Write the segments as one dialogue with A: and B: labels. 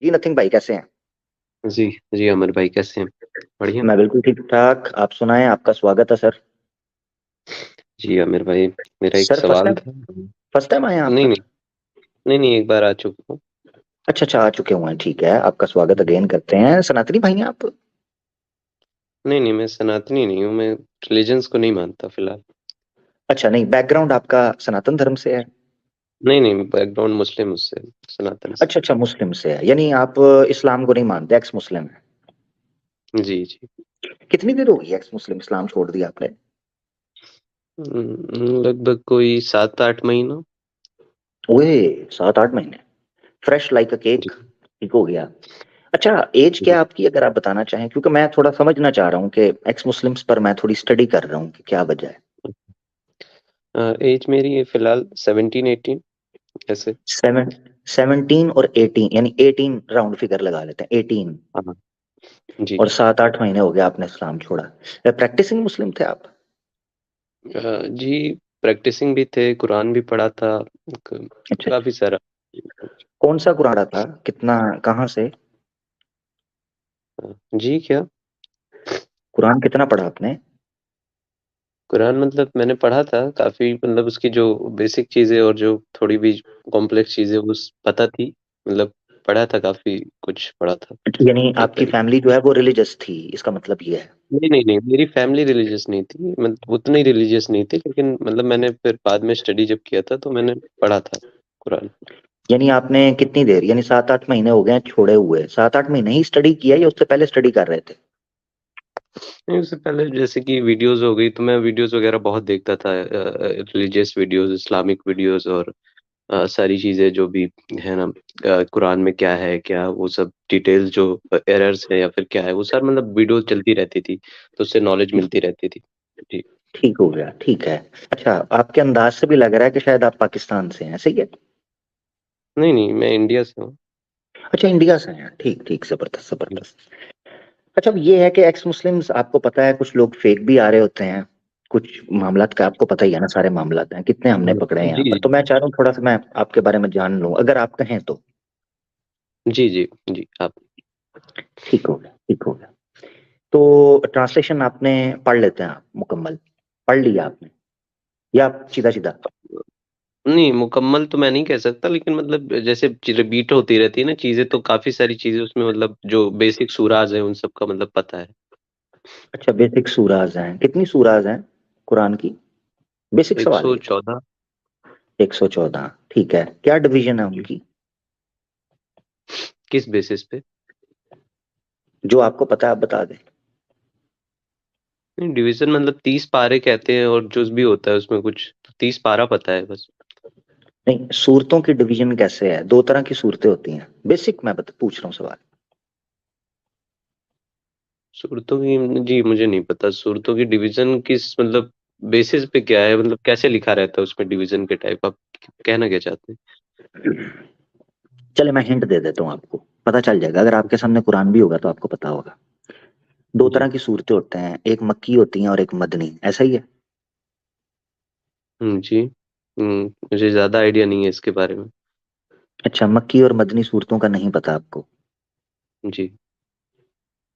A: जी nothing भाई, कैसे हैं?
B: जी, जी, अमर भाई कैसे हैं? बढ़िया?
A: मैं बिल्कुल ठीक ठाक। आप सुनाएं, आपका स्वागत है सर।
B: जी, आमिर भाई, मेरा एक
A: सर फर्स्ट
B: सवाल
A: टाइम
B: था।
A: फर्स्ट टाइम आए हैं आप
B: नहीं,
A: सर?
B: नहीं, नहीं, नहीं, एक बार आ चुका हूँ।
A: अच्छा अच्छा, आ चुके हुए हैं, ठीक है। आपका स्वागत
B: जी।
A: अगेन करते हैं। सनातनी भाई हैं आप?
B: नहीं, नहीं, मैं सनातनी नहीं हूँ, मैं रिलीजन्स को नहीं मानता फिलहाल।
A: अच्छा, नहीं, बैकग्राउंड आपका सनातन धर्म से है?
B: नहीं, नहीं, बैकग्राउंड मुस्लिम उससे, सनातन से।
A: अच्छा अच्छा, मुस्लिम से है, यानी आप इस्लाम को नहीं मानते, एक्स मुस्लिम है।
B: जी, जी।
A: कितनी देर हो गई एक्स मुस्लिम, इस्लाम छोड़ दिया आपने?
B: लगभग कोई 7-8 महीना।
A: ओए, 7-8 महीने। फ्रेश लाइक अ
B: जी,
A: केक। ठीक हो गया। अच्छा, एज
B: जी।
A: क्या आपकी, अगर आप बताना चाहें, क्योंकि मैं थोड़ा समझना चाह रहा हूँ कि एक्स मुस्लिम्स पर मैं थोड़ी स्टडी कर रहा हूँ कि क्या वजह है।
B: एज मेरी है फिलहाल 17-18 ऐसे।
A: 17 और 18, यानी 18 राउंड फिगर लगा लेते हैं, 18।
B: हाँ, जी।
A: और 7-8 महीने हो गए आपने इस्लाम छोड़ा। प्रैक्टिसिंग मुस्लिम थे आप?
B: जी, प्रैक्टिसिंग भी थे, कुरान भी पढ़ा था,
A: अच्छा अच्छा।
B: काफी सारा।
A: कौन सा कुरान था, कितना, कहाँ से?
B: जी, क्या?
A: कुरान कितना पढ़ा आपने?
B: कुरान मतलब मैंने पढ़ा था काफी, मतलब उसकी जो बेसिक चीजें और जो थोड़ी भी कॉम्प्लेक्स चीजें उस पता थी, मतलब पढ़ा था, काफी कुछ पढ़ा था
A: यानी
B: एक
A: आपकी
B: तरीके।
A: फैमिली जो है वो रिलीजियस थी, इसका मतलब ये है?
B: नहीं, नहीं, नहीं, मेरी फैमिली रिलीजियस नहीं थी, मतलब उतनी रिलीजियस नहीं थी, लेकिन मतलब मैंने फिर बाद में स्टडी जब किया था तो मैंने पढ़ा था कुरान।
A: यानी आपने कितनी देर, यानी 7-8 महीने हो गए हैं छोड़े हुए, 7-8 महीने ही स्टडी किया या उससे पहले स्टडी कर रहे थे?
B: नहीं, उससे पहले जैसे कि वीडियोस हो गई तो मैं वीडियोस वगैरह बहुत देखता था, रिलीजियस वीडियोस, इस्लामिक वीडियोस, और सारी चीजें जो भी है ना, कुरान में क्या है, क्या वो सब डिटेल्स जो एरर्स है या फिर क्या है, वो सर मतलब वीडियो चलती रहती थी, तो उससे नॉलेज
A: ठीक
B: मिलती रहती थी। जी।
A: ठीक हो गया, ठीक है। अच्छा, आपके अंदाज से भी लग रहा है कि शायद आप पाकिस्तान से हैं, सही है?
B: नहीं, नहीं, मैं इंडिया से हूँ।
A: अच्छा, इंडिया से हैं, ठीक ठीक, जबरदस्त जबरदस्त। अच्छा, अब ये है कि एक्स मुस्लिम्स, आपको पता है कुछ लोग फेक भी आ रहे होते हैं। कुछ मामलात का आपको पता ही है ना, सारे मामलात हैं, कितने हमने पकड़े हैं यहाँ
B: जी,
A: पर, तो मैं चाह रहा हूँ थोड़ा सा मैं आपके बारे में जान लूं, अगर आप कहें तो।
B: जी, जी, जी, आप।
A: ठीक हो गया, ठीक हो गया। तो ट्रांसलेशन आपने पढ़ लेते हैं आप मुकम्मल? पढ़ लिया आपने, या सीधा सीधा?
B: नहीं, मुकम्मल तो मैं नहीं कह सकता, लेकिन मतलब जैसे रिपीट होती रहती है ना चीजें, तो काफी सारी चीजें उसमें, मतलब जो बेसिक सूराज है उन सब का मतलब पता है।
A: अच्छा, बेसिक सूराज हैं, कितनी सूराज हैं कुरान की? बेसिक सवाल है ये तो।
B: 114।
A: 114, ठीक है। क्या डिवीजन है
B: जी।
A: उनकी?
B: किस बेसिस पे?
A: जो आपको पता है आप बता दें।
B: नहीं, डिवीजन मतलब 30 पारे कहते हैं, और जो भी होता है उसमें कुछ 30 पारा पता है बस।
A: नहीं, सूरतों की डिवीजन कैसे है? दो तरह की सूरतें होती हैं, बेसिक मैं पूछ रहा हूँ सवाल।
B: सूरतों की, जी मुझे नहीं पता सूरतों की डिवीजन किस मतलब बेसिस पे क्या है, मतलब कैसे लिखा रहता है उसमें डिवीजन के टाइप, आप कहना क्या चाहते हैं?
A: चले, मैं हिंट दे देता हूँ आपको, पता चल जाएगा, अगर आपके सामने कुरान भी होगा तो आपको पता होगा। दो
B: जी।
A: तरह की सूरतें होते हैं, एक मक्की होती हैं और एक मदनी, ऐसा ही है?
B: जी। मुझे ज्यादा आइडिया नहीं है इसके बारे में।
A: अच्छा, मक्की और मदनी सूरतों का नहीं पता आपको?
B: जी।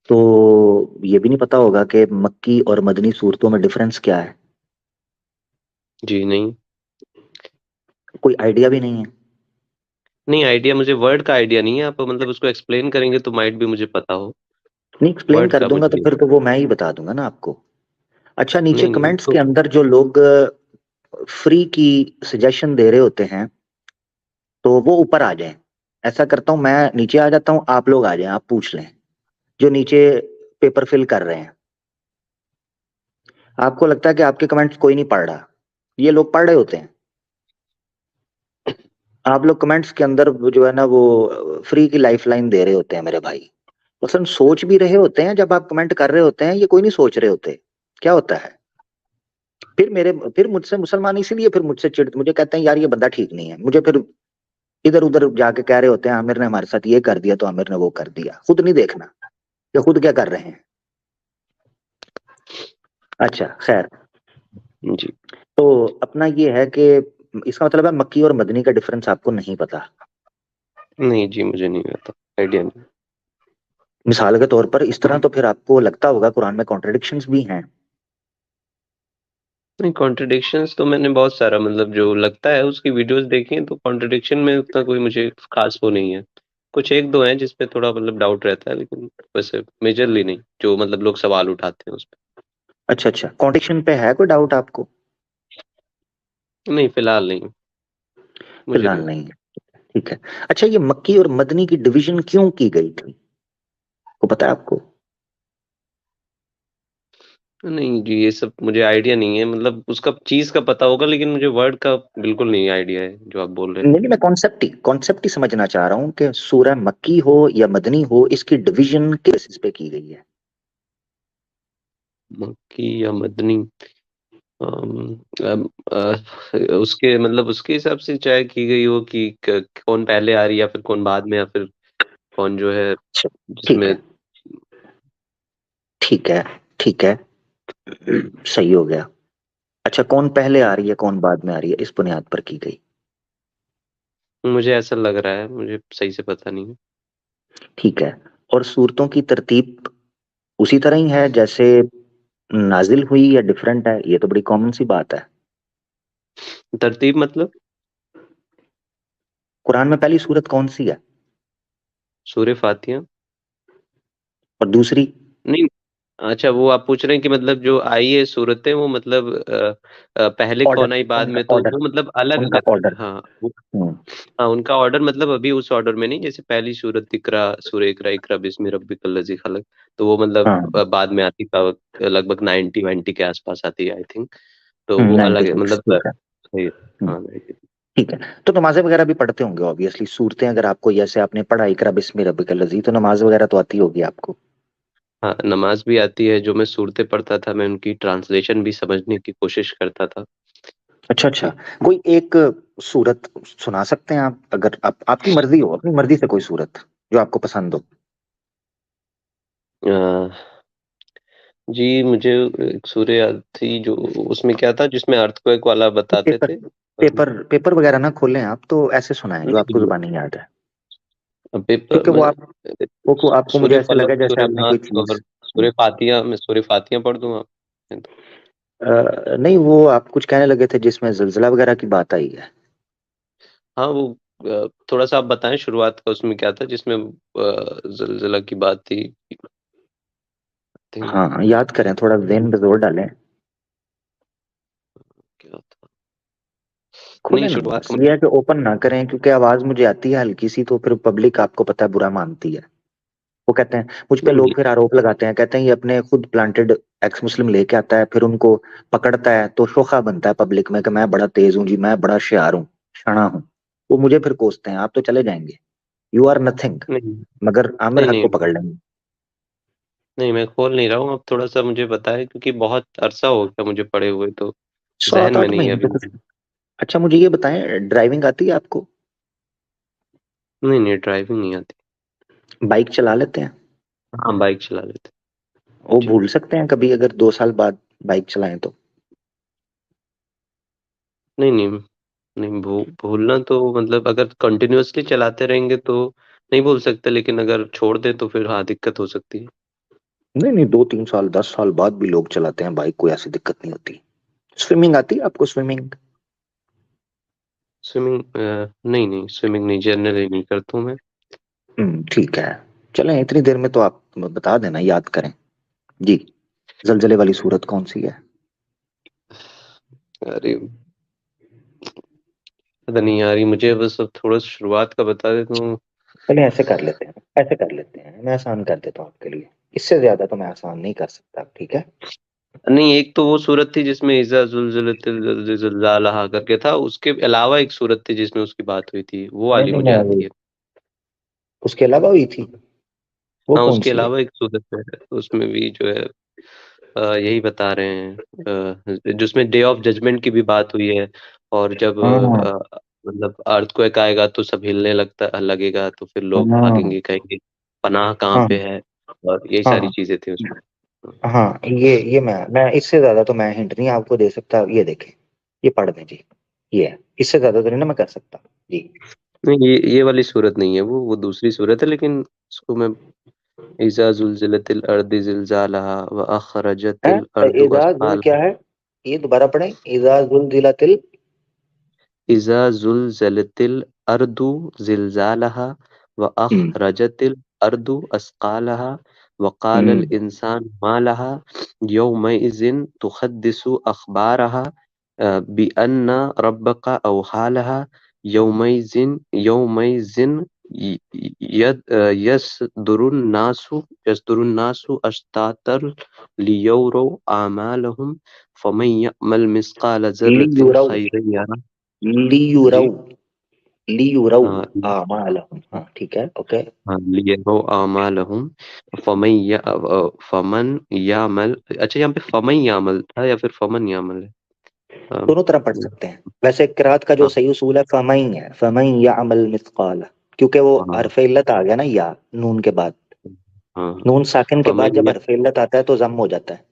A: तो ये भी नहीं पता होगा कि मक्की और मदनी सूरतों में डिफरेंस क्या है?
B: जी, नहीं।
A: कोई आइडिया भी नहीं है?
B: नहीं, आइडिया मुझे वर्ड का आइडिया नहीं है, आप मतलब उसको एक्सप्लेन करेंगे तो माइट भी मुझे पता हो।
A: नहीं, एक्सप्लेन
B: वर्ड
A: कर
B: का
A: दूंगा
B: मुझे
A: तो
B: नहीं।
A: फिर तो वो मैं ही बता दूंगा ना आपको। अच्छा, नीचे
B: नहीं, नहीं,
A: कमेंट्स
B: तो
A: के अंदर जो लोग फ्री की सजेशन दे रहे होते हैं, तो वो ऊपर आ जाएं। ऐसा करता हूँ, मैं नीचे आ जाता हूँ, आप लोग आ जाएं, आप पूछ लें, जो नीचे पेपर फिल कर रहे हैं। आपको लगता है कि आपके कमेंट्स कोई नहीं पढ़ रहा, ये लोग पढ़ रहे होते हैं। आप लोग कमेंट्स के अंदर वो जो है ना, वो फ्री की लाइफलाइन दे रहे होते हैं मेरे भाई। मतलब सोच भी रहे होते हैं, जब आप कमेंट कर रहे होते हैं ये कोई नहीं सोच रहे होते। क्या होता है? फिर मुझसे मुसलमान इसीलिए फिर मुझसे चिढ़, मुझे कहते हैं यार ये बंदा ठीक नहीं है, मुझे फिर इधर उधर जाके कह रहे होते हैं आमिर ने हमारे साथ ये कर दिया, तो आमिर ने वो कर दिया, खुद नहीं देखना कि खुद क्या कर रहे हैं। अच्छा खैर।
B: जी।
A: तो अपना ये है कि इसका मतलब है मक्की और मदनी का डिफरेंस आपको नहीं पता?
B: नहीं जी, मुझे नहीं पता। आइडिया नहीं।
A: मिसाल के तौर पर इस तरह तो फिर आपको लगता होगा कुरान में कॉन्ट्रडिक्शंस भी हैं।
B: नहीं, कॉन्ट्रडिक्शंस तो मैंने बहुत सारा मतलब जो लगता है उसकी वीडियोस देखी हैं, तो कॉन्ट्रडिक्शन में उतना कोई मुझे खास वो नहीं है। कुछ एक दो हैं जिसपे थोड़ा मतलब डाउट रहता है, लेकिन वैसे मेजरली नहीं, जो मतलब लोग सवाल उठाते हैं उस
A: अच्छा अच्छा, कॉन्ट्रडिक्शन पे है कोई डाउट आपको?
B: पे। नहीं, फिलहाल नहीं, मुझे
A: फिलहाल
B: नहीं
A: नहीं है। ठीक है। अच्छा, ये मक्की और मदनी की डिवीजन क्यों की गई थी, को पता है आपको?
B: नहीं जी, ये सब मुझे आइडिया नहीं है, मतलब उसका चीज का पता होगा, लेकिन मुझे वर्ड का बिल्कुल नहीं आइडिया है जो आप बोल रहे हैं।
A: नहीं नहीं, मैं कॉन्सेप्ट ही समझना चाह रहा हूँ कि सूरह मक्की हो या मदनी हो, इसकी डिवीजन किस बेसिस पे की गई है?
B: मक्की या मदनी? अम, अम, उसके मतलब उसके हिसाब से चाहे की गई हो कि कौन पहले आ रही है या फिर कौन बाद में, या फिर कौन जो है
A: अच्छा, ठीक
B: जिसमें।
A: है ठीक है ठीक है, सही हो गया। अच्छा, कौन पहले आ रही है कौन बाद में आ रही है, इस बुनियाद पर की गई।
B: मुझे ऐसा लग रहा है, मुझे सही से पता नहीं है।
A: ठीक है। और सूरतों की तरतीब उसी तरह ही है जैसे नाजिल हुई, या डिफरेंट है? ये तो बड़ी कॉमन सी बात है।
B: तरतीब मतलब?
A: कुरान में पहली सूरत कौन सी है?
B: सूर्य फातिहा।
A: और दूसरी?
B: नहीं, अच्छा वो आप पूछ रहे हैं कि मतलब जो आई है सूरतें वो मतलब पहले
A: ऑर्डर,
B: कौन आई बाद
A: उनका
B: में, तो
A: ऑर्डर,
B: वो मतलब अलग
A: उनका
B: अलग।
A: ऑर्डर।
B: हाँ वो,
A: हम्म।
B: हाँ उनका ऑर्डर मतलब अभी उस ऑर्डर में नहीं, जैसे पहली सूरत इकरा, सूर्य इकरा, इकरा बिस्मि रब्बिकल लजी खलक, तो वो मतलब
A: हाँ।
B: बाद में आती का लगभग 90 के आसपास आती है आई थिंक। तो वो अलग है
A: 96,
B: मतलब
A: ठीक है।
B: सही है।
A: हम्म,
B: हाँ 90।
A: ठीक है। तो नमाजें वगैरह भी पढ़ते होंगे ऑब्वियसली, सूरतें अगर आपको, जैसे आपने पढ़ा इकरा बिस्मि रब्बिकल लजी, तो नमाज वगैरह तो आती होगी आपको।
B: हाँ नमाज भी आती है, जो मैं सूरतें पढ़ता था मैं उनकी ट्रांसलेशन भी समझने की कोशिश करता था।
A: अच्छा अच्छा।
B: जी।
A: कोई एक सूरत सुना सकते हैं आप, अगर आपकी मर्जी हो, अपनी मर्जी से कोई सूरत जो आपको पसंद हो।
B: अ, जी मुझे एक सूर्य याद थी, जो उसमें क्या था जिसमें अर्थक्वेक वाला बताते
A: पेपर
B: थे।
A: पेपर वगैरह ना खोलें आप, तो ऐसे सुनाएं जो आपको
B: नहीं,
A: जुबानी याद है।
B: पेपर
A: क्योंकि वो
B: में
A: आप, वो आपको मुझे
B: सूर्य
A: ऐसे
B: फलक,
A: लगा जैसे
B: सूर्य
A: आपने
B: नाथ
A: कोई चीज।
B: और सूर्य फातिहा, मैं सूर्य फातिहा पढ़ दूंगा।
A: नहीं, वो आप कुछ कहने लगे थे जिसमें जिलजिला वगैरह की बात आई है।
B: हाँ वो थोड़ा सा आप बताएं शुरुआत का, उसमें क्या था जिसमें जलजला की बात थी, थिंक।
A: हाँ, याद करें, थोड़ा ज़हन पे जोर डालें।
B: क्या था? नहीं
A: खोलें ना
B: शुरुआत
A: बस,
B: का
A: ये है कि ओपन ना करें, क्योंकि आवाज मुझे आती है हल्की सी, तो फिर पब्लिक आपको पता है बुरा मानती है। वो कहते हैं, मुझ पे
B: नहीं
A: लोग फिर आरोप लगाते हैं, कहते हैं ये अपने खुद प्लांटेड एक्स मुस्लिम लेके आता है, फिर उनको पकड़ता है तो शोखा बनता है पब्लिक में कि मैं बड़ा तेज हूँ जी, मैं बड़ा होशियार हूँ, शना हूँ। वो मुझे फिर कोसते हैं, आप तो चले जाएंगे, यू आर नथिंग,
B: नहीं
A: मगर आमिर
B: नहीं
A: हक को
B: नहीं
A: पकड़ लेंगे।
B: नहीं, मैं खोल नहीं रहा हूँ, अब थोड़ा सा मुझे बताएं क्योंकि बहुत अरसा हो गया मुझे पढ़े हुए, तो जहन
A: सात
B: में
A: आठ
B: नहीं है
A: महीने
B: अभी
A: तो कुछ।
B: मुझे।
A: अच्छा, मुझे ये बताएं, ड्राइविंग आती है आपको?
B: नहीं नहीं, ड्राइविंग नहीं आती।
A: बाइक चला लेते हैं?
B: हाँ बाइक चला लेते
A: वो
B: जी।
A: भूल सकते हैं कभी अगर 2 साल बाद बाइक चलाएं तो?
B: नहीं नहीं नहीं, भूलना तो मतलब अगर कंटिन्यूअसली चलाते रहेंगे तो नहीं भूल सकते, लेकिन अगर छोड़ दे तो फिर हाँ दिक्कत हो सकती है।
A: नहीं नहीं, 2-3 साल 10 साल बाद भी लोग चलाते हैं बाइक, कोई ऐसी दिक्कत नहीं होती। स्विमिंग आती है आपको, स्विमिंग?
B: स्विमिंग? नहीं नहीं, स्विमिंग नहीं, जनरली नहीं करता हूँ मैं।
A: ठीक है। चलें, इतनी देर में तो आप बता देना, याद करें जी। जलजले वाली सूरत कौन सी है?
B: अरे पता नहीं यार, ये मुझे बस अब थोड़ा शुरुआत का बता दे तो।
A: चलें, ऐसे कर लेते हैं, ऐसे कर लेते हैं, मैं आसान कर देता हूँ आपके लिए। इससे ज्यादा तो मैं आसान नहीं कर सकता, ठीक है?
B: नहीं, एक तो वो सूरत थी जिसमें इज़ा ज़ुलज़िलतिल ज़िलज़ालहा करके था, उसके अलावा एक सूरत थी जिसमें उसकी बात हुई थी, वो
A: नहीं
B: वाली
A: नहीं,
B: मुझे
A: मैं
B: आती है।
A: उसके अलावा हुई थी, वो
B: हाँ
A: कौन
B: उसके
A: सी है?
B: अलावा एक सूरत है, उसमें भी जो है यही बता रहे हैं, जिसमें डे ऑफ जजमेंट की भी बात हुई है, और जब
A: हाँ
B: मतलब अर्थक्वेक आएगा तो सब हिलने लगेगा, तो फिर लोग
A: हाँ
B: भागेंगे, कहेंगे पनाह कहाँ
A: हाँ
B: पे है, और यही सारी
A: हाँ
B: चीजें थी उसमें।
A: हाँ। ये मैं इससे ज्यादा तो मैं हिंट नहीं आपको दे सकता, ये देखें, ये पढ़ दें जी। ये है, इससे ज्यादा तो नहीं ना मैं कर सकता जी।
B: नहीं, ये वाली सूरत नहीं है, वो दूसरी सूरत है, लेकिन उसको मैं इज़ा ज़ुलज़िलतिल अर्दि ज़िलज़ालहा व अख़रजतिल अर्दु
A: इज़ा जुल क्या
B: अस्क़ालहा।
A: है? ये दोबारा पढ़ें। इज़ा ज़ुलज़िलतिल
B: इज़ा ज़ुलज़िलतिल अर्दु ज़िलज़ालहा व
A: हम्म
B: अख़रजतिल अर्दु अस्क़ालहा व क़ालल
A: हम्म
B: इंसान मा लहा यौमइज़िन तुहद्दिसु अख़बारहा बिअन्ना रब्बका औहा लहा यौमइज़िन यसदुरुन नासु अश्तातल लियौरौ आमालहुम फमन यअमल मिस्क़ाल ज़र्रतिन
A: लियुरौ
B: खैरन यरह।
A: लियुरौ
B: जी।
A: लियुरौ
B: हाँ,
A: आमालहुम। हाँ ठीक है, ओके।
B: हाँ, लियरौ आमालहुम फमन यामल। अच्छा, यहाँ पे फमन यामल था या फिर फमन यामल है? हाँ,
A: दोनों तरह पढ़ सकते हैं। वैसे किरात का जो
B: हाँ,
A: सही उसूल है फमई है, फमई याअमल मिस्काल, क्योंकि वो
B: हाँ,
A: हरफ इल्लत आ गया ना, या नून के बाद।
B: हाँ,
A: नून साकिन के बाद
B: फमन
A: जब
B: य
A: हरफ इल्लत आता है तो जम हो जाता है।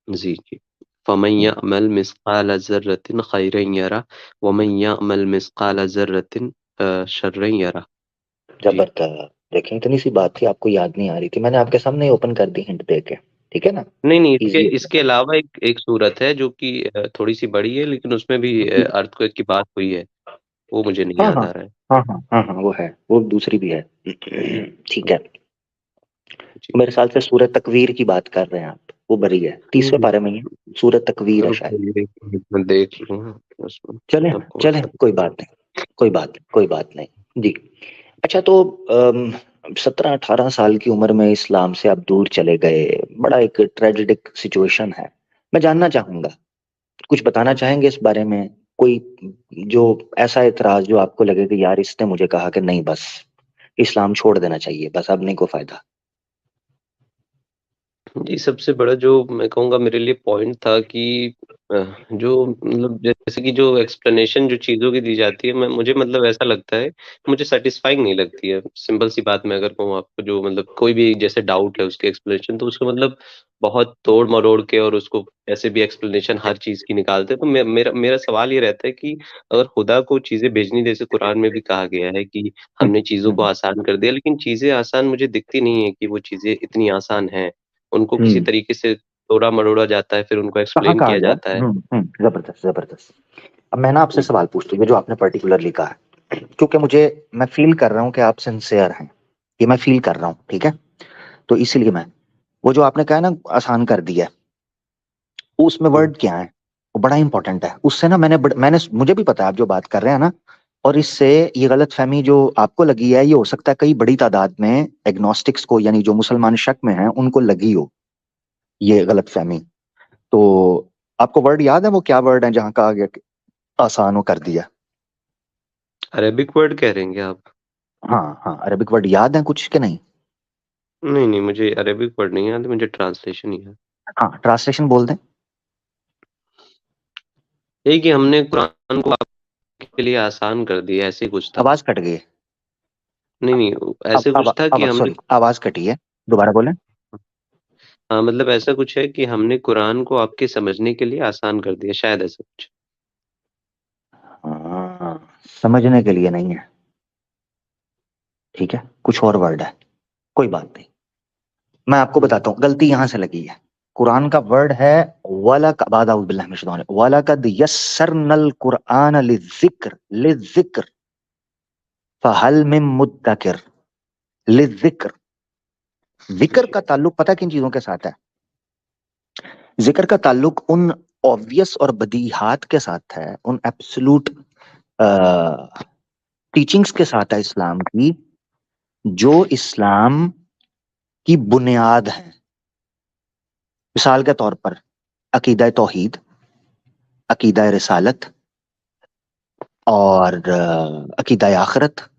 B: जी, जी। फमन यअमल मिस्क़ाल ज़र्रतिन खैरन यरह वमन यअमल मिस्क़ाल ज़र्रतिन शर्रन यरह। जी।
A: जबरदस्त। देखें, इतनी सी बात थी, आपको याद नहीं आ रही थी, मैंने आपके सामने ओपन कर दी हिंट दे के। ठीक है ना?
B: नहीं, नहीं, इसके
A: इजी
B: इसके
A: है।
B: अलावा एक एक सूरत है जो कि थोड़ी-सी बड़ी है, लेकिन उसमें भी अर्थक्वेक की बात हुई है, वो मुझे नहीं
A: हाँ
B: याद
A: हाँ
B: आ रहा है।
A: हाँ हाँ हाँ हाँ, वो है, वो दूसरी भी है। ठीक है।
B: जी।
A: मेरे ख्याल से सूरत तकवीर की बात कर रहे हैं आप, वो बड़ी है,
B: हुँ,
A: 30वें पारे में ही है। सूरत तकवीर है शायद।
B: रुकिए 1 मिनट मैं देख लूँ उसमें,
A: चलें
B: आपको
A: चलें,
B: बता।
A: कोई बात नहीं, कोई बात नहीं, कोई बात नहीं जी। अच्छा, तो 17-18 साल की उम्र में इस्लाम से आप दूर चले गए, बड़ा एक ट्रेजिडिक सिचुएशन है। मैं जानना चाहूंगा, कुछ बताना चाहेंगे इस बारे में? कोई जो ऐसा एतराज जो आपको लगे कि यार इसने मुझे कहा कि नहीं, बस इस्लाम छोड़ देना चाहिए, बस अब नहीं को फायदा।
B: जी, सबसे बड़ा जो मैं कहूँगा मेरे लिए पॉइंट था कि जो मतलब जैसे कि जो एक्सप्लेनेशन जो चीज़ों की दी जाती है, मैं मुझे मतलब ऐसा लगता है, मुझे सैटिस्फाइंग नहीं लगती है। सिंपल सी बात मैं अगर कहूँ आपको, जो मतलब कोई भी जैसे डाउट है उसकी एक्सप्लेनेशन, तो उसको मतलब बहुत तोड़-मरोड़ के और उसको ऐसे भी एक्सप्लेनेशन हर चीज़ की निकालते हैं। तो मेरा मेरा सवाल ये रहता है कि अगर खुदा को चीज़ें भेजनी, जैसे कुरान में भी कहा गया है कि
A: हम्म,
B: हमने चीज़ों को
A: हम्म,
B: आसान कर दिया, लेकिन चीज़ें आसान मुझे दिखती नहीं है कि वो चीज़ें इतनी आसान हैं। उनको किसी
A: हम्म।
B: तरीके से तोड़ा-मरोड़ा जाता है, फिर उनको
A: कहाँ
B: एक्सप्लेन
A: कहा
B: किया
A: गया?
B: जाता है।
A: जबरदस्त जबरदस्त। अब मैं ना आपसे
B: जी,
A: सवाल पूछती हूँ, जो आपने पर्टिकुलरली कहा है, क्योंकि मुझे, मैं फील कर रहा हूँ कि आप सिंसियर हैं, ये मैं फील कर रहा हूँ, ठीक है? तो इसीलिए मैं, वो जो आपने कहा ना आसान कर दिया है, वो उसमें
B: हुँ।
A: वर्ड क्या है, वो बड़ा इंपॉर्टेंट है। उससे ना मैंने मुझे भी पता है आप जो बात कर रहे हैं ना, और इससे ये गलत फहमी जो आपको लगी है, ये हो सकता है कई बड़ी तादाद में एग्नोस्टिक्स को, यानी जो मुसलमान शक में हैं, उनको लगी हो ये गलत फहमी। तो आपको वर्ड याद है वो क्या वर्ड है जहां कहा गया कि आसान हो कर दिया?
B: अरेबिक वर्ड कह रहे हैं क्या आप?
A: हाँ हाँ, अरबिक वर्ड याद है कुछ के नहीं?
B: नहीं, नहीं, मुझे अरेबिक वर्ड नहीं याद, मुझे ट्रांसलेशन ही है।
A: हाँ, ट्रांसलेशन बोल दें।
B: यही कि हमने कुरान को आपके लिए आसान कर दिया, ऐसे ही कुछ था।
A: आवाज कट गई है।
B: नहीं, नहीं, ऐसे कुछ था कि
A: अब
B: हमने,
A: सॉरी, आवाज कटी है, दोबारा बोलें।
B: हाँ, मतलब ऐसा कुछ है कि हमने कुरान को आपके समझने के लिए आसान कर दिया, शायद ऐसा कुछ।
A: हाँ, समझने के लिए नहीं है, ठीक है, कुछ और वर्ड है, कोई बात नहीं। मैं आपको
B: हुँ।
A: बताता हूँ गलती यहां से लगी है। कुरान का वर्ड है वलक, बाद औज़ बिल्लाहि मिनश शैतानिर रजीम, वलकद यस्सरनल कुरआन लिज़िक्र, लिज़िक्र फहल मिन मुद्दकिर, लिज़िक्र। जिक्र
B: जी।
A: का ताल्लुक पता है किन चीजों के साथ है? जिक्र का ताल्लुक उन ऑब्वियस और बदीहात के साथ है, उन एब्सोल्यूट टीचिंग्स के साथ है इस्लाम की, जो इस्लाम की बुनियाद है। मिसाल के तौर पर अकीदा तौहीद, अकीदा रिसालत, और अकीदा आखिरत,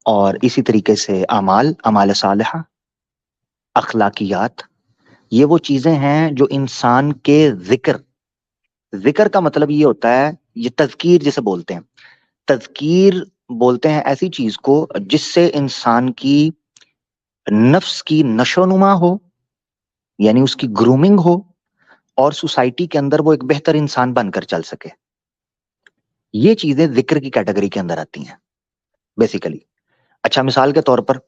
A: और इसी तरीके से अमाल, अमाल सालिहा, अखलाकियात। ये वो चीजें हैं जो इंसान के जिक्र, जिक्र का मतलब ये होता है, ये तज़कीर जिसे बोलते हैं, तज़कीर बोलते हैं ऐसी चीज को जिससे इंसान की नफ्स की नशोनुमा हो, यानी उसकी ग्रूमिंग हो, और सोसाइटी के अंदर वो एक बेहतर इंसान बनकर चल सके। ये चीजें जिक्र की कैटेगरी के अंदर आती हैं बेसिकली। अच्छा, मिसाल के तौर पर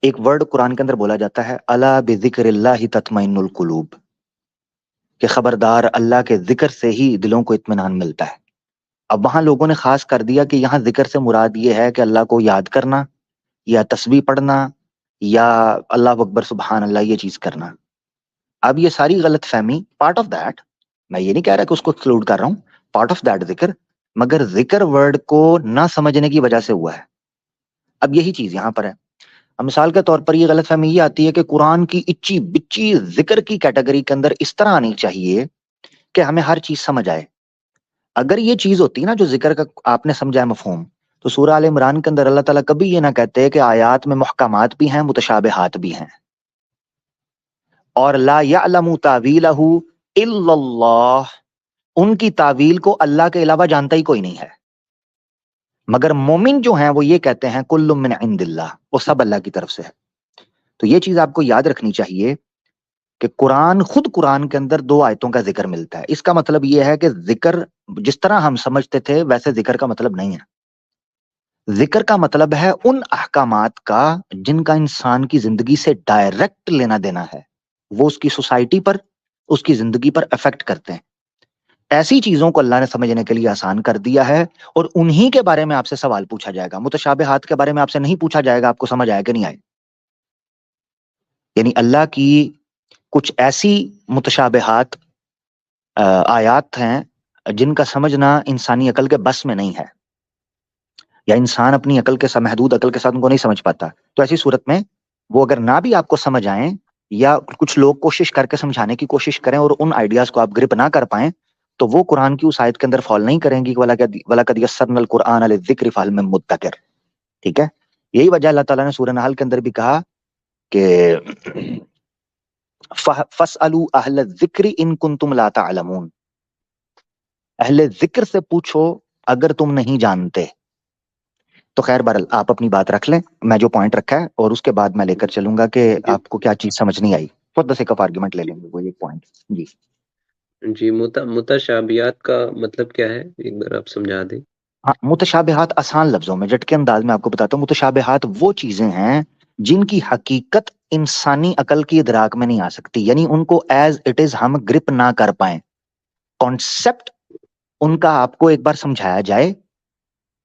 A: एक वर्ड कुरान के अंदर बोला जाता है, अला बिज़िक्रिल्लाहि तत्मइन्नुल कुलूब, कि खबरदार अल्लाह के जिक्र से ही दिलों को इत्मीनान मिलता है। अब वहां लोगों ने खास कर दिया कि यहाँ जिक्र से मुराद ये है कि अल्लाह को याद करना या तस्बीह पढ़ना या अल्लाह अकबर सुबहान अल्लाह ये चीज करना। अब ये सारी गलत फहमी, पार्ट ऑफ दैट, मैं ये नहीं कह रहा कि उसको एक्सक्लूड कर रहा हूँ, पार्ट ऑफ दैट जिक्र, मगर जिक्र वर्ड को ना समझने की वजह से हुआ है। अब यही चीज यहाँ पर है। अब मिसाल के तौर पर ये गलत फहमी ये आती है कि कुरान की इच्ची बिच्ची जिक्र की कैटेगरी के अंदर इस तरह आनी चाहिए कि हमें हर चीज समझ आए। अगर ये चीज होती ना जो जिक्र का आपने समझा है मफहूम, तो सूरह आल इमरान के अंदर अल्लाह ताला कभी ये ना कहते कि आयात में मुहकमात भी हैं मुतशाबिहात भी हैं, और ला यअलमु तावीलहु इल्लल्लाह, उनकी तावील को अल्लाह के अलावा जानता ही कोई नहीं है। मगर मोमिन जो हैं वो ये कहते हैं कुल्लु मिन इंदिल्लाह, वो सब अल्लाह की तरफ से है। तो ये चीज आपको याद रखनी चाहिए कि कुरान, खुद कुरान के अंदर 2 आयतों का जिक्र मिलता है। इसका मतलब ये है कि जिक्र जिस तरह हम समझते थे वैसे जिक्र का मतलब नहीं है। जिक्र का मतलब है उन अहकामात का जिनका इंसान की जिंदगी से डायरेक्ट लेना देना है, वो उसकी सोसाइटी पर, उसकी जिंदगी पर इफेक्ट करते हैं। ऐसी चीजों को अल्लाह ने समझने के लिए आसान कर दिया है, और उन्हीं के बारे में आपसे सवाल पूछा जाएगा। मुतशाबिहात के बारे में आपसे नहीं पूछा जाएगा आपको समझ आए कि नहीं आए। यानी अल्लाह की कुछ ऐसी मुतशाबिहात आयात हैं जिनका समझना इंसानी अकल के बस में नहीं है, या इंसान अपनी अकल के महदूद अकल के साथ उनको नहीं समझ पाता। तो ऐसी सूरत में वो अगर ना भी आपको समझ आए, या कुछ लोग कोशिश करके समझाने की कोशिश करें और उन आइडियाज को आप ग्रिप ना कर पाए, तो वो कुरान की उस आयत के अंदर फॉल नहीं करेंगी, वलकद यस्सरनल कुरआन लिज़्ज़िक्रि फहल मिन मुद्दकिर। ठीक है, यही वजह अल्लाह ताला ने सूरह नहल के अंदर भी कहा कि फसअलू अहल ज़िक्रि इन कुंतुम ला तअलमून, अहले जिक्र से पूछो अगर तुम नहीं जानते। तो खैर बहरहाल आप अपनी बात रख लें, मैं जो पॉइंट रखा है, और उसके बाद मैं लेकर चलूंगा कि
B: जी,
A: आपको क्या चीज समझ नहीं आई। For the sake of argument ले लेंगे वो एक पॉइंट। जी
B: जी, मुताशाबिहात का मतलब क्या है? एक बार आप समझा दें।
A: हाँ, मुतशाबिहात आसान लफ्जों में झटके अंदाज में आपको बताता हूँ। मुतशाबिहात वो चीजें हैं जिनकी हकीकत इंसानी अकल की इदराक में नहीं आ सकती, यानी उनको एज इट इज हम ग्रिप ना कर पाए। कॉन्सेप्ट उनका आपको एक बार समझाया जाए,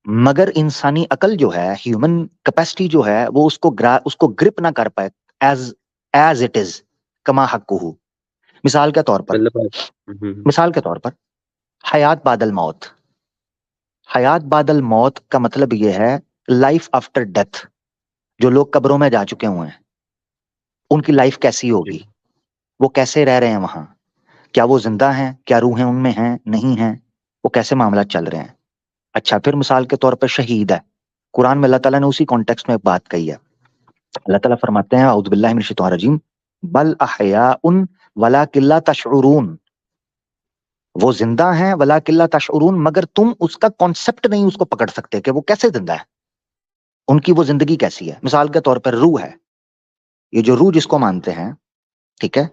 A: मगर इंसानी अकल जो है, ह्यूमन कैपेसिटी जो है, वो उसको ग्रिप ना कर पाए एज एज इट इज कमा हक्कुहु। मिसाल के तौर पर,
B: मतलब आप
A: मिसाल के तौर पर हयात बादल मौत। हयात बादल मौत का मतलब ये है लाइफ आफ्टर डेथ। जो लोग कब्रों में जा चुके हुए हैं उनकी लाइफ कैसी
B: जी,
A: होगी, वो कैसे रह रहे हैं वहां, क्या वो जिंदा हैं, क्या रूहें उनमें हैं नहीं हैं, वो कैसे मामला चल रहे हैं। अच्छा, फिर मिसाल के तौर पर शहीद है। कुरान में अल्लाह ताला ने उसी कॉन्टेक्स्ट में एक बात कही है। अल्लाह ताला फरमाते हैं औज़ु बिल्लाहि मिनश शैतानिर रजीम, बल अहयाउन वलाकिन ला तशउरून, वो जिंदा हैं वलाकिन ला तशउरून, मगर तुम उसका कॉन्सेप्ट नहीं उसको पकड़ सकते कि वो कैसे जिंदा है, उनकी वो जिंदगी कैसी है। मिसाल के तौर पर रूह है, ये जो रूह जिसको मानते हैं, ठीक है,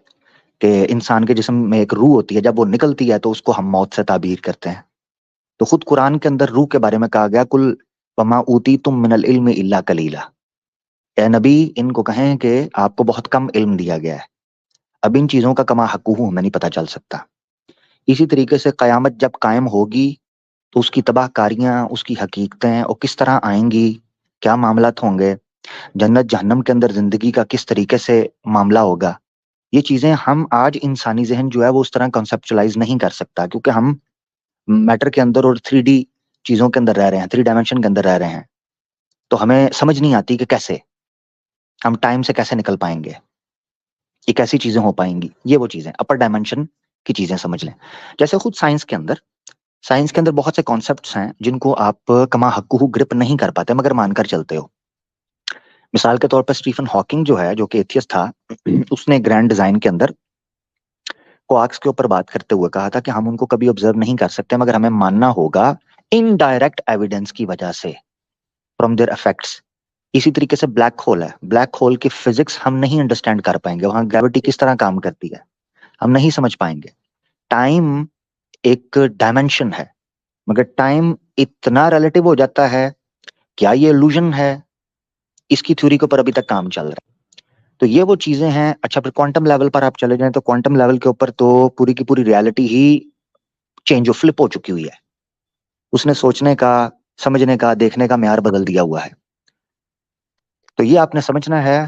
A: कि इंसान के जिस्म में एक रूह होती है, जब वो निकलती है तो उसको हम मौत से ताबीर करते हैं। तो खुद कुरान के अंदर रूह के बारे में कहा गया, कुल वमा ऊतीतुम मिनल इल्मि इल्ला कलीला, ए नबी इनको कहें कि आपको बहुत कम इल्म दिया गया है, अब इन चीजों का कमा हकूक हमें नहीं पता चल सकता। इसी तरीके से कयामत जब कायम होगी तो उसकी तबाहकारियां, उसकी हकीकतें और किस तरह आएंगी, क्या मामलात होंगे, जन्नत जहन्नम के अंदर जिंदगी का किस तरीके से मामला होगा, ये चीजें हम आज इंसानी जहन जो है वो उस तरह कॉन्सेप्चुलाइज नहीं कर सकता, क्योंकि हम मैटर के अंदर और 3D चीजों के अंदर रह रहे हैं, 3 डायमेंशन के अंदर रह रहे हैं। तो हमें समझ नहीं आती कि कैसे हम टाइम से कैसे निकल पाएंगे, ये कैसी चीजें हो पाएंगी। ये वो चीजें अपर डायमेंशन की चीजें समझ लें। जैसे खुद साइंस के अंदर बहुत से कॉन्सेप्ट्स हैं जिनको आप कमा हक्कू ग्रिप नहीं कर पाते मगर मानकर चलते हो। मिसाल के तौर पर स्टीफन हॉकिंग जो है, जो कि एथियस्ट था, उसने ग्रैंड डिजाइन के अंदर क्वार्क्स के ऊपर बात करते हुए कहा था कि हम उनको कभी ऑब्जर्व नहीं कर सकते मगर हमें मानना होगा इनडायरेक्ट एविडेंस की वजह से, फ्रॉम देयर इफेक्ट्स। इसी तरीके से ब्लैक होल है, ब्लैक होल की फिजिक्स हम नहीं अंडरस्टैंड कर पाएंगे, वहां ग्रेविटी किस तरह काम करती है हम नहीं समझ पाएंगे। टाइम एक डायमेंशन है, मगर टाइम इतना रिलेटिव हो जाता है, क्या ये इल्यूजन है, इसकी थ्योरी के ऊपर अभी तक काम चल रहा है। तो ये वो चीजें हैं। अच्छा, फिर क्वांटम लेवल पर आप चले जाएं तो क्वांटम लेवल के ऊपर तो पूरी की पूरी reality he change of flip हो चुकी हुई है। उसने सोचने का, समझने का, देखने का म्यार बदल दिया हुआ है। तो ये आपने समझना है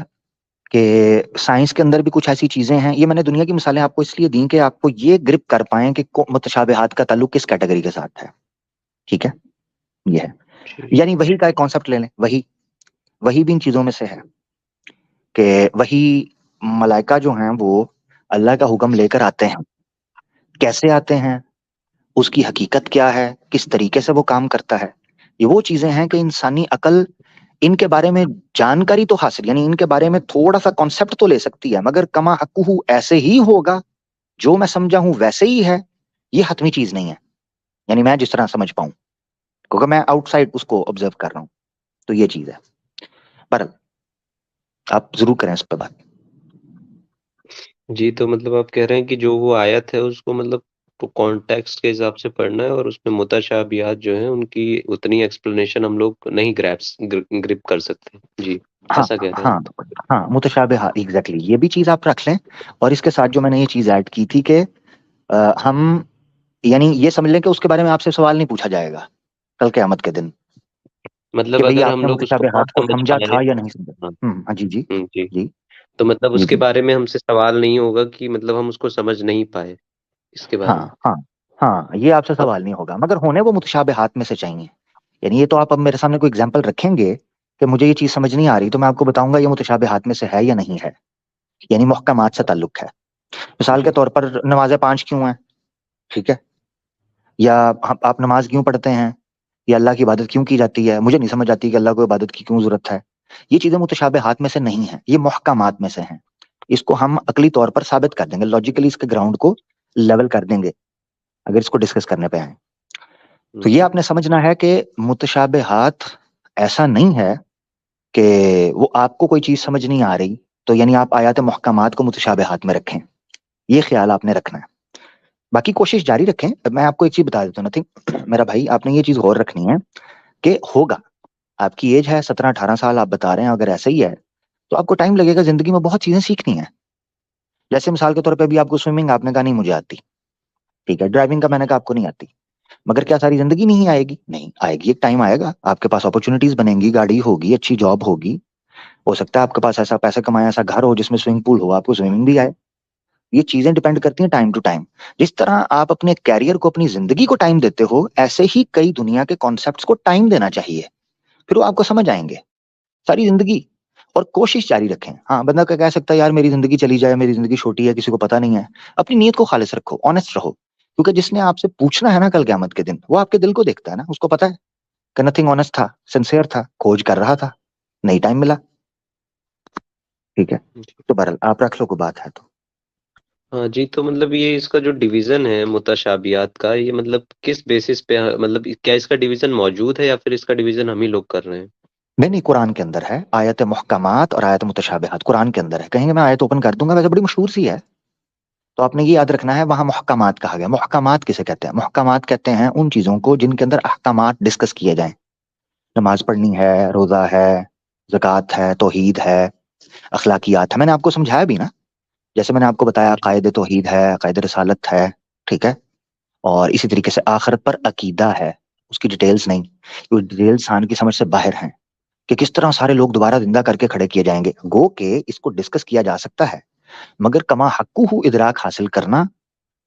A: कि साइंस के अंदर भी कुछ ऐसी चीजें हैं। ये मैंने दुनिया की मिसालें आपको इसलिए दी कि आपको ये ग्रिप कर पाए कि मुतशाबिहात का ताल्लुक किस कैटेगरी के साथ है। ठीक है, ये है।
B: जी।
A: यानी वही का एक कॉन्सेप्ट ले लें, वही वही भी इन चीजों में से है कि वही मलाइका जो हैं वो अल्लाह का हुक्म लेकर आते हैं। कैसे आते हैं, उसकी हकीकत क्या है, किस तरीके से वो काम करता है, ये वो चीजें हैं कि इंसानी अकल इनके बारे में जानकारी तो हासिल, यानी इनके बारे में थोड़ा सा कॉन्सेप्ट तो ले सकती है, मगर कमा हक्कुहू ऐसे ही होगा, जो मैं समझा हूं वैसे ही है, ये हतमी चीज नहीं है। यानी मैं जिस तरह समझ पाऊं, क्योंकि मैं आउटसाइड उसको ऑब्जर्व कर रहा हूं, तो ये चीज है। पर आप जरूर करें इस पर बात।
B: जी, तो मतलब आप कह रहे हैं कि जो वो आयत है उसको मतलब तो कॉन्टेक्स्ट के हिसाब से पढ़ना है और उसमें मुताशाबिहात जो हैं उनकी उतनी एक्सप्लेनेशन हम लोग नहीं ग्रिप कर सकते। जी,
A: हाँ
B: ऐसा कह रहे हैं
A: हाँ हाँ, मुतशाबे, हाँ एग्जैक्टली, ये भी चीज आप रख लें। और इसके साथ जो मैंने ये चीज ऐड की थी कि हम, यानी ये समझ लें कि उसके बारे में आपसे सवाल नहीं पूछा जाएगा कल क़यामत के दिन कि
B: मतलब
A: भाई
B: अगर हम
A: आपने
B: लोग उसको ना
A: मुतशाबिहात को
B: समझ
A: समझा
B: पाएँ
A: था या नहीं समझा।
B: हाँ,
A: हाँ जी जी
B: जी।
A: जी
B: तो मतलब
A: जी
B: उसके
A: जी।
B: बारे में हमसे सवाल नहीं होगा कि मतलब हम उसको समझ नहीं पाए, इसके बारे में।
A: हाँ हाँ हाँ, ये आपसे
B: अब
A: सवाल नहीं होगा, मगर होने वो मुतशाबिहात में से चाहिए। यानी ये तो आप अब मेरे सामने कोई एग्जांपल रखेंगे कि मुझे ये चीज समझ नहीं आ रही, तो मैं आपको बताऊंगा ये मुतशाबिहात में से है या नहीं है, यानी मुहक्कमात से ताल्लुक है। मिसाल के
B: जी,
A: तौर पर नमाजें 5 क्यों हैं, ठीक है, या आप नमाज क्यों पढ़ते हैं, या अल्लाह की इबादत क्यों की जाती है, मुझे नहीं समझ आती कि अल्लाह को इबादत की क्यों जरूरत है। ये चीजें मुतशाबिहात में से नहीं है, ये मुहक्कमात में से हैं। इसको हम अकली तौर पर साबित कर देंगे, लॉजिकली इसके ग्राउंड को लेवल कर देंगे, अगर इसको डिस्कस करने पे आए। तो ये
B: जी।
A: आपने समझना है कि मुतशाबिहात ऐसा नहीं है कि वो आपको कोई चीज समझ नहीं आ रही तो यानी आप आयात मुहक्कमात को मुतशाबिहात में रखें, ये ख्याल आपने रखना है। बाकी कोशिश जारी रखें। मैं आपको एक चीज बता देता हूँ, नथिंग मेरा भाई, आपने ये चीज गौर रखनी है कि होगा, आपकी एज है 17-18 साल, आप बता रहे हैं, अगर ऐसा ही है तो आपको टाइम लगेगा, जिंदगी में बहुत चीजें सीखनी है। जैसे मिसाल के तौर पे अभी आपको स्विमिंग आपने कहा नहीं मुझे आती, ठीक है, ड्राइविंग का मैंने कहा आपको नहीं आती, मगर क्या सारी जिंदगी नहीं आएगी? नहीं आएगी, एक टाइम आएगा आपके पास अपॉर्चुनिटीज बनेंगी, गाड़ी होगी, अच्छी जॉब होगी, हो सकता है आपके पास ऐसा पैसा कमाया, ऐसा घर हो जिसमें स्विमिंग पूल हो, आपको स्विमिंग भी आए। ये चीजें डिपेंड करती हैं टाइम टू टाइम। जिस तरह आप अपने कैरियर को, अपनी जिंदगी को टाइम देते हो, ऐसे ही कई दुनिया के कॉन्सेप्ट्स को टाइम देना चाहिए, फिर वो आपको समझ आएंगे सारी जिंदगी। और कोशिश जारी रखें। हाँ, बंदा क्या कह सकता है, यार मेरी जिंदगी चली जाए, मेरी जिंदगी छोटी है, किसी को पता नहीं है। अपनी नीयत को खालिस रखो, ऑनेस्ट रहो, क्योंकि जिसने आपसे पूछना है ना कल क़यामत के दिन, वो आपके दिल को देखता है ना, उसको पता है कि नथिंग, ऑनेस्ट था, सिंसियर था, खोज कर रहा था, नहीं टाइम मिला। ठीक है,
B: जी।
A: तो बहरहाल आप रख लो, कोई बात है तो।
B: हाँ जी, तो मतलब ये इसका जो डिवीज़न है मुताशाबिहात का, ये मतलब किस बेसिस पे मतलब क्या इसका डिवीज़न मौजूद है या फिर इसका डिवीज़न हम ही लोग कर रहे हैं?
A: नहीं नहीं, कुरान के अंदर है आयत मुहक्कमात और आयत मुतशाबिहात, कुरान के अंदर है। कहेंगे मैं आयत ओपन कर दूंगा, वैसे बड़ी मशहूर सी है, तो आपने ये याद रखना है, वहां मुहक्कमात कहा गया। मुहक्कमात किसे कहते हैं? मुहक्कमात कहते हैं उन चीजों को जिनके अंदर अहकामात डिस्कस किए जाएं। नमाज पढ़नी है, रोजा है, ज़कात है, तौहीद है, अखलाकियात है, मैंने आपको समझाया भी ना। जैसे मैंने आपको बताया,
B: जी,
A: कायदे तौहीद है, कायदे रसालत है, ठीक है, और इसी तरीके से आखिरत पर अकीदा है। उसकी डिटेल्स नहीं, वो डिटेल्स इंसान की समझ से बाहर हैं कि किस तरह सारे लोग दोबारा जिंदा करके खड़े किए जाएंगे। गो के इसको डिस्कस किया जा सकता है, मगर कमा हक्कुहू इदराक हासिल करना,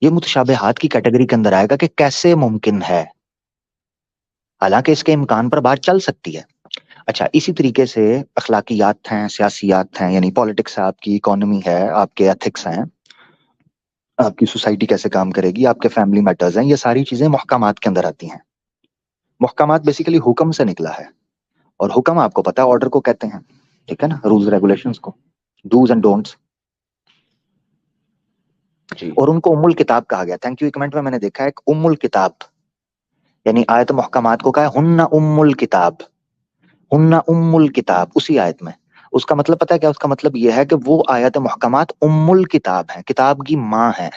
A: ये मुतशाबिहात की कैटेगरी के अंदर आएगा कि कैसे मुमकिन है, हालांकि इसके इम्कान पर बात चल सकती है। अच्छा, इसी तरीके से अखलाकियात हैं, सियासियात हैं, यानी पॉलिटिक्स है, आपकी इकोनॉमी है, आपके एथिक्स हैं, आपकी सोसाइटी कैसे काम करेगी, आपके फैमिली मैटर्स हैं, ये सारी चीजें मुहकामात के अंदर आती हैं। मुहकामात बेसिकली हुक्म से निकला है, और हुक्म आपको पता है ऑर्डर को कहते हैं, ठीक है ना, रूल्स रेगुलेशंस को, डूज एंड डोंट्स।
B: जी,
A: और उनको उम्मुल किताब कहा गया। थैंक यू, कमेंट में मैंने देखा है एक उम्मुल किताब, यानी आयत मुहक्कमात को कहा है हुन्ना उम्मुल किताब, हुन्ना उम्मुल किताब, उसी आयत में। उसका मतलब पता है क्या? उसका मतलब यह है कि वो आयत मुहक्कमात उम्मुल किताब है, किताब की माँ है।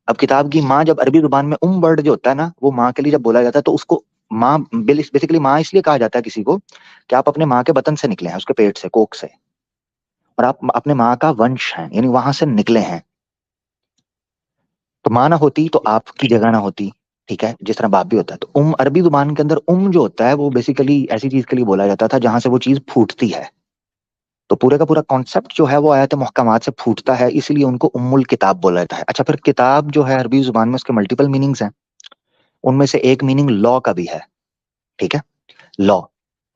A: अब किताब की माँ, जब अरबी जुबान में वर्ड जो होता है ना, वो माँ के लिए जब बोला जाता है तो उसको माँ, बेसिकली माँ इसलिए कहा जाता है किसी को कि आप अपने माँ के बतन से निकले हैं, उसके पेट से, कोख से, और आप अपने माँ का वंश हैं, यानी वहां से निकले हैं। तो माँ ना होती तो आपकी जगह ना होती, ठीक है, जिस तरह बाप भी होता है। तो अरबी जुबान के अंदर जो होता है वो बेसिकली ऐसी चीज के लिए बोला जाता था जहां से वो चीज फूटती है। तो पूरे का पूरा कॉन्सेप्ट जो है वो आयत मुहक्कमात से फूटता है, इसलिए उनको उम्मुल किताब बोला जाता है। अच्छा, फिर किताब जो है अरबी जुबान में उसके मल्टीपल मीनिंग्स हैं, उनमें से एक मीनिंग लॉ का भी है, ठीक है, लॉ,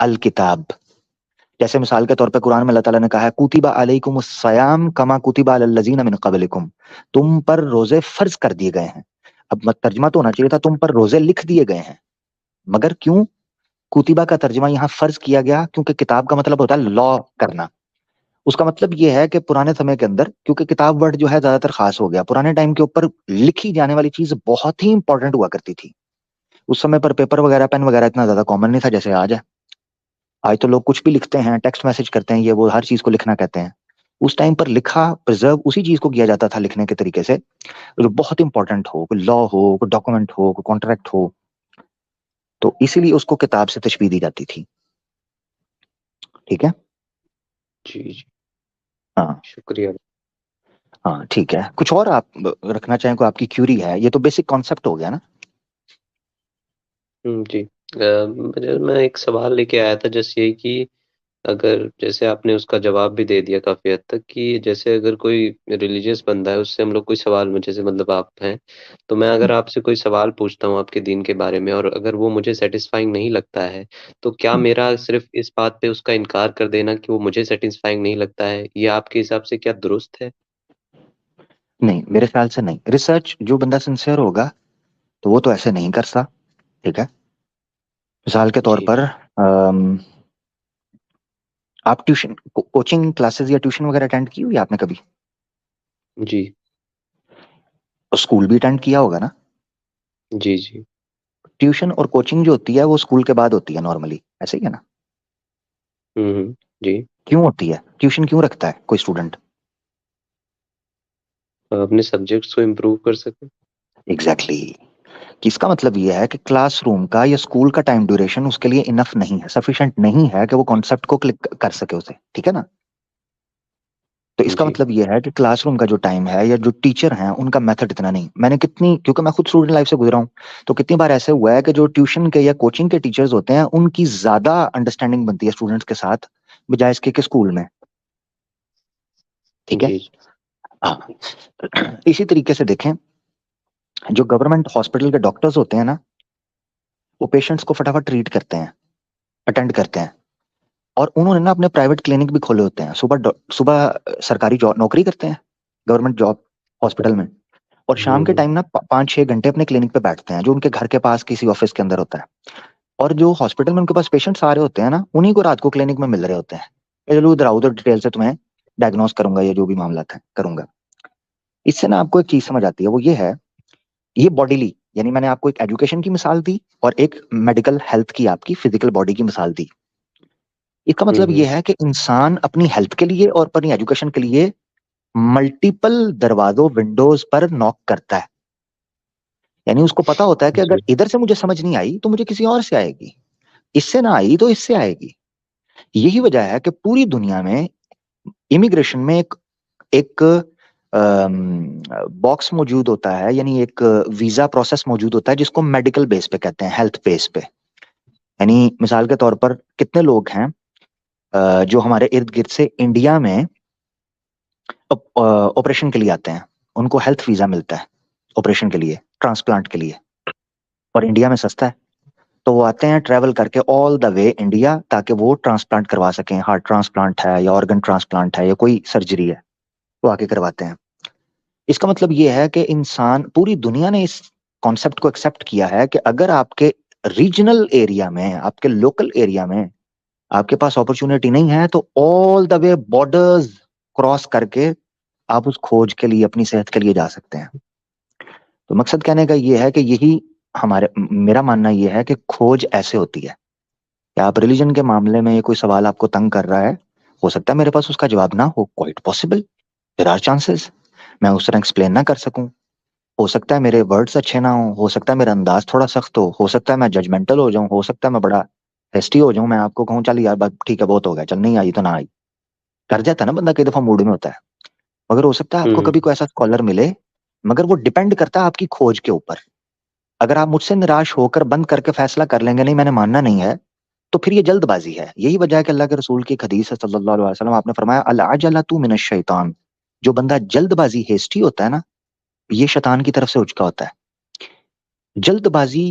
A: अल किताब। जैसे मिसाल के तौर पे कुरान में अल्लाह ताला ने कहा है कुतिबा अलैकुमुस सयाम कमा कुतिबा अलल लजीना मिन क़ब्लिकुम, तुम पर रोजे फर्ज कर दिए गए हैं। अब तर्जमा तो होना चाहिए था तुम पर रोजे लिख दिए गए हैं, मगर क्यों कुतिबा का तर्जमा यहाँ फर्ज किया गया? क्योंकि किताब का मतलब होता है लॉ करना। उसका मतलब ये है कि पुराने समय के अंदर, क्योंकि किताब वर्ड जो है ज्यादातर खास हो गया, पुराने टाइम के ऊपर लिखी जाने वाली चीज बहुत ही इंपॉर्टेंट हुआ करती थी। उस समय पर पेपर वगैरह, पेन वगैरह इतना ज्यादा कॉमन नहीं था जैसे आज है। आज तो लोग कुछ भी लिखते हैं, टेक्स्ट मैसेज करते हैं, ये वो, हर चीज को लिखना कहते हैं। उस टाइम पर लिखा, प्रिजर्व उसी चीज को किया जाता था लिखने के तरीके से जो बहुत इंपॉर्टेंट हो, कोई लॉ हो, कोई डॉक्यूमेंट हो, कोई कॉन्ट्रैक्ट हो। तो इसीलिए उसको किताब से तशबीह दी जाती थी, ठीक है।
B: जी, जी।
A: हाँ
B: शुक्रिया।
A: हाँ, ठीक है, कुछ और आप रखना चाहें, कोई आपकी क्यूरी है? ये तो बेसिक कॉन्सेप्ट हो गया ना।
B: जी। मैं एक सवाल लेके आया था, जैसे यही कि अगर जैसे आपने उसका जवाब भी दे दिया काफी हद तक, कि जैसे अगर कोई रिलीजियस बंदा है, उससे हम लोग कोई सवाल में, जैसे मतलब आप हैं, तो मैं अगर आपसे कोई सवाल पूछता हूँ आपके दीन के बारे में, और अगर वो मुझे सेटिस्फाइंग नहीं लगता है, तो क्या मेरा सिर्फ इस बात पे उसका इनकार कर देना कि वो मुझे सेटिस्फाइंग नहीं लगता है, ये आपके हिसाब से क्या दुरुस्त है?
A: नहीं, मेरे ख्याल से नहीं। रिसर्च जो बंदा सिंसियर होगा तो वो तो ऐसे नहीं करता, ठीक है। मिसाल के तौर
B: जी,
A: पर आप ट्यूशन, कोचिंग क्लासेस या ट्यूशन वगैरह अटेंड की हुई है आपने कभी?
B: जी,
A: स्कूल भी अटेंड किया होगा ना।
B: जी, जी।
A: ट्यूशन और कोचिंग जो होती है वो स्कूल के बाद होती है नॉर्मली, ऐसे ही है ना।
B: जी।
A: क्यों होती है? ट्यूशन क्यों रखता है कोई स्टूडेंट?
B: अपने सब्जेक्ट्स को इम्प्रूव कर सके।
A: Exactly exactly. कि इसका मतलब ये है कि क्लासरूम का या स्कूल का टाइम ड्यूरेशन उसके लिए इनफ नहीं है, सफिशिएंट नहीं है कि वो कॉन्सेप्ट को क्लिक कर सके उसे, ठीक है ना। तो इसका
B: जी,
A: मतलब ये है कि क्लासरूम का जो टाइम है या जो टीचर हैं उनका मेथड इतना नहीं। मैंने कितनी, क्योंकि मैं खुद स्टूडेंट लाइफ से गुजरा हूं, तो कितनी बार ऐसे हुआ है कि जो ट्यूशन के या कोचिंग के टीचर्स होते हैं उनकी ज्यादा अंडरस्टैंडिंग बनती है स्टूडेंट्स के साथ बजाय इसके कि स्कूल में, ठीक है।
B: जी,
A: हाँ, इसी तरीके से देखें, जो गवर्नमेंट हॉस्पिटल के डॉक्टर्स होते हैं ना, वो पेशेंट्स को फटाफट ट्रीट करते हैं, अटेंड करते हैं। और उन्होंने ना अपने प्राइवेट क्लिनिक भी खोले होते हैं। सुबह सुबह सरकारी जॉब नौकरी करते हैं, गवर्नमेंट जॉब हॉस्पिटल में, और शाम के
B: हम्म,
A: टाइम ना 5-6 घंटे अपने क्लिनिक पे बैठते हैं जो उनके घर के पास किसी ऑफिस के अंदर होता है। और जो हॉस्पिटल में उनके पास पेशेंट्स आ रहे होते हैं ना, उन्हीं को रात को क्लिनिक में मिल रहे होते हैं। ये चलो उधर आओ, उधर डिटेल से तुम्हें डायग्नोस करूंगा, ये जो भी मामला है करूंगा। इससे ना आपको एक चीज समझ आती है, वो ये है, ये बॉडीली, यानी मैंने आपको एक एजुकेशन की मिसाल दी और एक मेडिकल हेल्थ की, आपकी फिजिकल बॉडी की मिसाल दी। इसका मतलब
B: हम्म,
A: ये है कि इंसान अपनी हेल्थ के लिए और अपनी एजुकेशन के लिए मल्टीपल दरवाजों, विंडोज पर नॉक करता है। यानी उसको पता होता है कि अगर
B: जी,
A: इधर से मुझे समझ नहीं आई तो मुझे किसी और से आएगी, इससे ना आई तो इससे आएगी। यही वजह है कि पूरी दुनिया में इमिग्रेशन में एक एक बॉक्स मौजूद होता है, यानी एक वीजा प्रोसेस मौजूद होता है जिसको मेडिकल बेस पे कहते हैं, हेल्थ बेस पे। यानी मिसाल के तौर पर कितने लोग हैं जो हमारे इर्द गिर्द से इंडिया में ऑपरेशन के लिए आते हैं, उनको हेल्थ वीजा मिलता है ऑपरेशन के लिए, ट्रांसप्लांट के लिए, और इंडिया में सस्ता है। तो वो आते हैं ट्रेवल करके ऑल द वे इंडिया, ताकि वो ट्रांसप्लांट करवा सकें। हार्ट ट्रांसप्लांट है या ऑर्गन ट्रांसप्लांट है या कोई सर्जरी है, वो आके करवाते हैं। इसका मतलब ये है कि इंसान, पूरी दुनिया ने इस कॉन्सेप्ट को एक्सेप्ट किया है कि अगर आपके रीजनल एरिया में, आपके लोकल एरिया में आपके पास अपॉर्चुनिटी नहीं है, तो all the way borders cross करके आप उस खोज के लिए, अपनी सेहत के लिए जा सकते हैं। तो मकसद कहने का ये है कि यही मेरा मानना ये है कि खोज ऐसे होती है कि आप रिलीजन के मामले में ये कोई सवाल आपको तंग कर रहा है, हो सकता है मेरे पास उसका जवाब ना हो, quite possible, there are chances मैं उस तरह एक्सप्लेन ना कर सकूं। हो सकता है मेरे वर्ड्स अच्छे ना हो सकता है मेरा अंदाज थोड़ा सख्त हो सकता है मैं जजमेंटल हो जाऊं, हो सकता है मैं बड़ा हेस्टी हो जाऊं, मैं आपको कहूं चल यार बात ठीक है बहुत हो गया, चल नहीं आई तो ना आई, कर जाता है ना बंदा, कई दफा मूड में होता है। मगर हो सकता है आपको
B: हुँ,
A: कभी कोई ऐसा स्कॉलर मिले, मगर वो डिपेंड करता है आपकी खोज के ऊपर। अगर आप मुझसे निराश होकर बंद करके फैसला कर लेंगे नहीं मैंने मानना नहीं है, तो फिर ये जल्दबाजी है। यही वजह है कि अल्लाह के रसूल की एक हदीस है सल्लल्लाहु अलैहि वसल्लम, आपने फरमाया अल अजलतु मिनश शैतान, जो बंदा जल्दबाजी हेस्टी होता है ना, ये शैतान की तरफ से उचका होता है। जल्दबाजी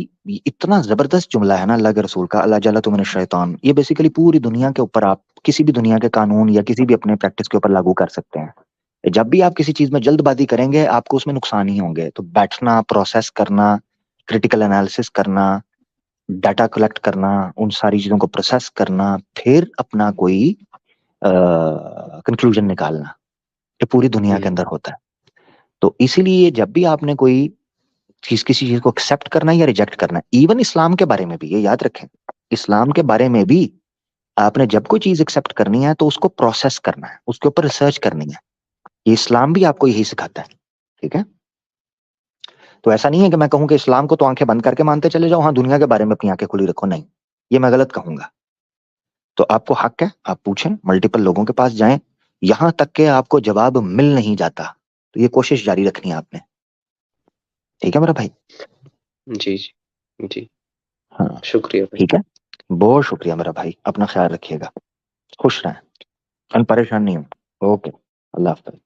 A: इतना जबरदस्त जुमला है ना अल्लाह के रसूल का, अल्लाह जल्ला तुमने शैतान, ये बेसिकली पूरी दुनिया के ऊपर आप किसी भी दुनिया के कानून या किसी भी अपने प्रैक्टिस के ऊपर लागू कर सकते हैं। जब भी आप किसी चीज में जल्दबाजी करेंगे आपको उसमें नुकसान ही होंगे। तो बैठना, प्रोसेस करना, क्रिटिकल एनालिसिस करना, डाटा कलेक्ट करना, उन सारी चीजों को प्रोसेस करना, फिर अपना कोई कंक्लूजन निकालना, ये पूरी दुनिया के
B: हुँ,
A: अंदर होता है। तो इसीलिए जब भी आपने कोई चीज किसी चीज को एक्सेप्ट करना है या रिजेक्ट करना है, इवन इस्लाम के बारे में भी ये याद रखें, इस्लाम के बारे में भी आपने जब कोई चीज एक्सेप्ट करनी है तो उसको प्रोसेस करना है, उसके ऊपर रिसर्च करनी है। ये इस्लाम भी आपको यही सिखाता है। ठीक है। तो ऐसा नहीं है कि मैं कहूं कि इस्लाम को तो आंखें बंद करके मानते चले जाओ, हाँ दुनिया के बारे में अपनी आंखें खुली रखो, नहीं, ये मैं गलत कहूंगा। तो आपको हक है, आप पूछें, मल्टीपल लोगों के पास जाएं, यहां तक के आपको जवाब मिल नहीं जाता तो ये कोशिश जारी रखनी है आपने। ठीक है मेरा भाई।
B: जी, जी, जी,
A: हाँ।
B: शुक्रिया भाई।
A: ठीक है। बहुत शुक्रिया मेरा भाई, अपना ख्याल रखिएगा, खुश रहें, परेशान नहीं हो। ओके, अल्लाह हाफ़िज़।